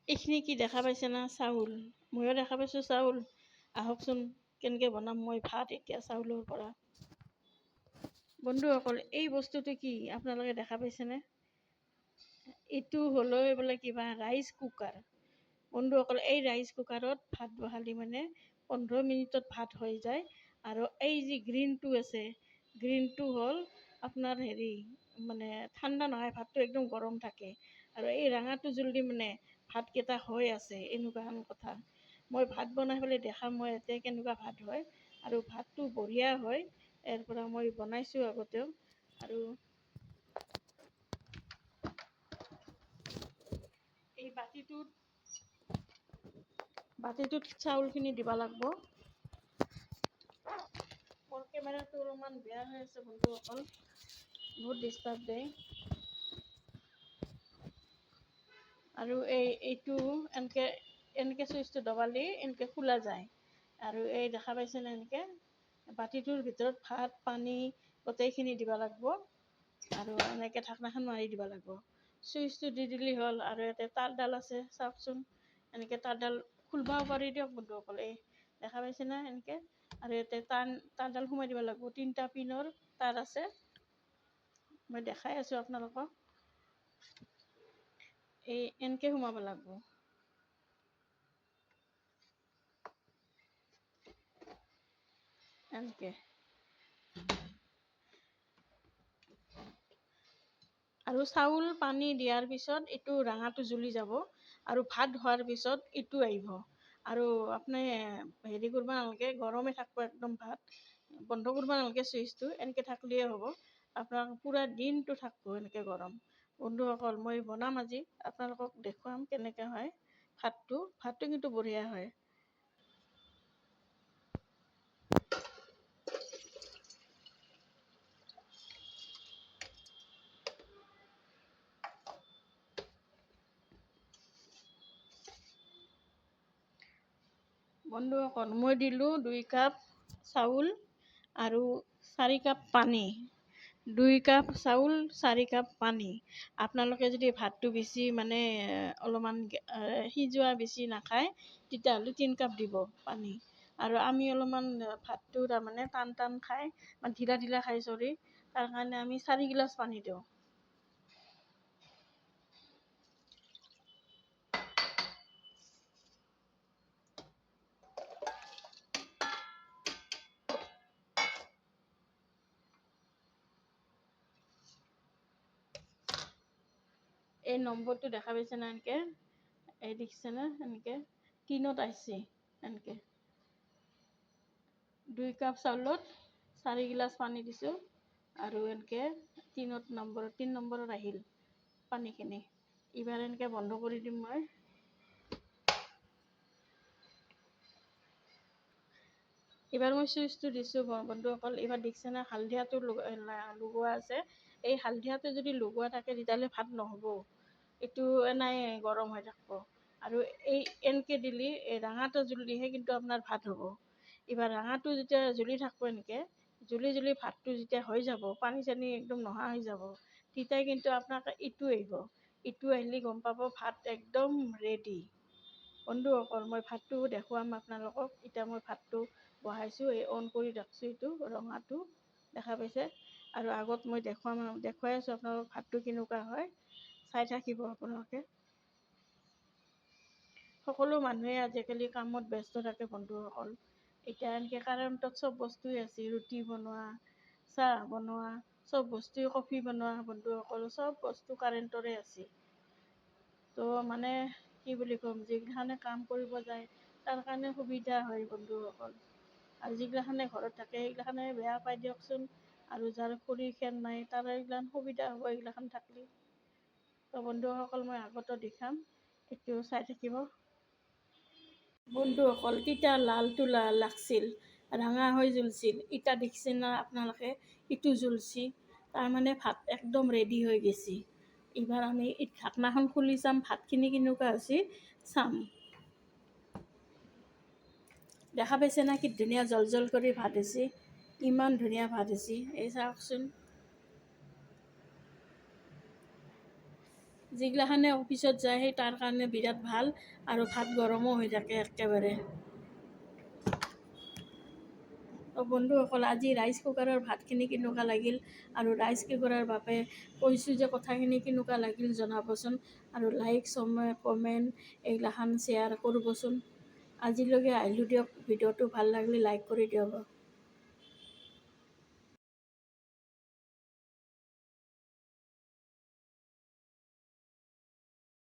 এইখিনি কি দেখা পাইছে না? চাউল। ময়ো দেখা পাইছোঁ চাউল। আহকচোন কেনেকৈ বনাম মই ভাত এতিয়া চাউলৰ পৰা। বন্ধুসকল, এই বস্তুটো কি আপোনালোকে দেখা পাইছেনে? এইটো হ'লেও বোলে কিবা ৰাইচ কুকাৰ। বন্ধুসকল, এই ৰাইচ কুকাৰত ভাত বহালি মানে 15 মিনিটত ভাত হৈ যায়। আৰু এই যি গ্ৰীণটো আছে, গ্ৰীণটো হ'ল আপোনাৰ হেৰি মানে ঠাণ্ডা নহয়, ভাতটো একদম গৰম থাকে। আৰু এই ৰঙাটো জলদি মানে ভাতকেইটা হৈ আছে, এনেকুৱা কথা। মই ভাত বনাই পেলাই দেখাম মই ইয়াতে কেনেকুৱা ভাত হয়। আৰু ভাতটো বঢ়িয়া হয়। ইয়াৰ পৰা মই বনাইছোঁ আগতেও। আৰু এই বাতিটোত চাউলখিনি দিব লাগিব। মোৰ কেমেৰাটো অলপমান বেয়া হৈ আছে বন্ধুসকল, বহুত ডিষ্টাৰ্ব দিয়ে। আৰু এইটো এনেকৈ চুইচটো দবালি এনেকৈ খোলা যায়। আৰু এই দেখা পাইছেনে এনেকৈ বাতিটোৰ ভিতৰত ভাত পানী গোটেইখিনি দিব লাগিব। আৰু এনেকৈ ঢাকনাখন মাৰি দিব লাগিব। চুইচটো দি দিলেই হ'ল। আৰু ইয়াতে তাঁৰডাল আছে চাওকচোন, এনেকৈ তাঁৰডাল খুলিবও পাৰি দিয়ক বন্ধুসকল। এই দেখা পাইছেনে এনেকৈ। আৰু ইয়াতে তাঁৰডাল সোমাই দিব লাগিব। 3টা পিনৰ তাঁৰ আছে, মই দেখাই আছোঁ আপোনালোকক। এই এনেকৈ সোমাব লাগিব। এনেকৈ আৰু চাউল পানী দিয়াৰ পিছত এইটো ৰঙাটো জ্বলি যাব। আৰু ভাত হোৱাৰ পিছত এইটো আহিব। আৰু আপুনি হেৰি কৰিব নালাগে, গৰমে থাকিব একদম ভাত। বন্ধ কৰিব নালাগে চুইচটো, এনেকৈ থাকিলেই হ'ব। আপোনাৰ পূৰা দিনটো থাকিব এনেকৈ গৰম। বন্ধুসকল, মই বনাম আজি, আপোনালোকক দেখুৱাম কেনেকৈ হয় ভাতটো। ভাতটো কিন্তু বঢ়িয়া হয়। বন্ধুসকল, মই দিলোঁ 2 কাপ চাউল আৰু 4 কাপ পানী। 2 কাপ চাউল 4 কাপ পানী। আপোনালোকে যদি ভাতটো বেছি মানে অলপমান সিজোৱা বেছি নাখায়, তেতিয়াহ'লে 3 কাপ দিব পানী। আৰু আমি অলপমান ভাতটো তাৰমানে টান টান খাই, মানে ঢিলা ঢিলা খাই তাৰ কাৰণে আমি 4 গিলাচ পানী দিওঁ। এই নম্বৰটো দেখা পাইছেনে এনেকৈ, এই দেখিছেনে এনেকৈ টিনত আহিছে এনেকৈ। 2 কাপ চাউলত 4 গিলাচ পানী দিছোঁ। আৰু এনেকৈ 3 নম্বৰত আহিল পানীখিনি। এইবাৰ এনেকৈ বন্ধ কৰি দিম মই। এইবাৰ মই চুইচটো দিছোঁ বন্ধুসকল। এইবাৰ দেখিছেনে হালধীয়াটো লগোৱা আছে। এই হালধীয়াটো যদি লগোৱা থাকে তেতিয়াহ'লে ভাত নহ'ব, এইটো এনেই গৰম হৈ থাকিব। আৰু এই এনেকৈ দিলে এই ৰঙাটো জ্বলিহে কিন্তু আপোনাৰ ভাত হ'ব। এইবাৰ ৰঙাটো যেতিয়া জ্বলি থাকিব এনেকৈ জ্বলি ভাতটো যেতিয়া হৈ যাব, পানী চানী একদম নোহোৱা হৈ যাব, তেতিয়াই কিন্তু আপোনাক ইটো আহিব। ইটো আহিলে গম পাব ভাত একদম ৰেডি। বন্ধুসকল, মই ভাতটো দেখুৱাম আপোনালোকক। এতিয়া মই ভাতটো বহাইছোঁ, এই অন কৰি ৰাখিছোঁ, এইটো ৰঙাটো দেখা পাইছে। আৰু আগত মই দেখুৱাই আছোঁ আপোনালোকক ভাতটো কেনেকুৱা হয়, চাই থাকিব আপোনালোকে। সকলো মানুহে আজিকালি কামত ব্যস্ত থাকে বন্ধুসকল। এতিয়া এনেকৈ কাৰেণ্টত চব বস্তুৱেই আছে, ৰুটি বনোৱা, চাহ বনোৱা, চব বস্তুৱে, কফি বনোৱা বন্ধুসকল, চব বস্তু কাৰেণ্টৰে আছে। তো মানে কি বুলি ক'ম, যিগিলাখনে কাম কৰিব যায় তাৰ কাৰণে সুবিধা হয় বন্ধুসকল। আৰু যিগিলাখনে ঘৰত থাকে সেইগিলাখনে বেয়া পাই দিয়কচোন। আৰু যাৰ খৰি খেৰ নাই তাৰ এইগিলাখন সুবিধা হ'ব এইগিলাখন থাকিলে। তো বন্ধুসকল, মই আগতো দেখাম, এইটো চাই থাকিব। বন্ধুসকল, তিতা লালটো লাগছিল, ৰঙা হৈ জ্বলছিল। ইটা দেখিছে না আপোনালোকে, ইটো জ্বলছি, তাৰমানে ভাত একদম ৰেডি হৈ গৈছে। এইবাৰ আমি এই ঢাকনাখন খুলি চাম, ভাতখিনি কেনেকুৱা হৈছে চাম। দেখা পাইছে না কি ধুনীয়া জল জল কৰি ভাত হৈছে, ইমান ধুনীয়া ভাত হৈছে। এই চাওকচোন, যিগিলাখানে অফিচত যায় সেই তাৰ কাৰণে বিৰাট ভাল আৰু ভাত গৰমো হৈ থাকে একেবাৰে। বন্ধুসকল, আজি ৰাইচ কুকাৰৰ ভাতখিনি কেনেকুৱা লাগিল আৰু ৰাইচ কুকাৰৰ বাবে কৈছোঁ যে কথাখিনি কেনেকুৱা লাগিল জনাবচোন, আৰু লাইক কমেণ্ট এইগিলাখান শ্বেয়াৰ কৰিবচোন। আজিলৈকে আহিলোঁ দিয়ক, ভিডিঅ'টো ভাল লাগিলে লাইক কৰি দিয়ক।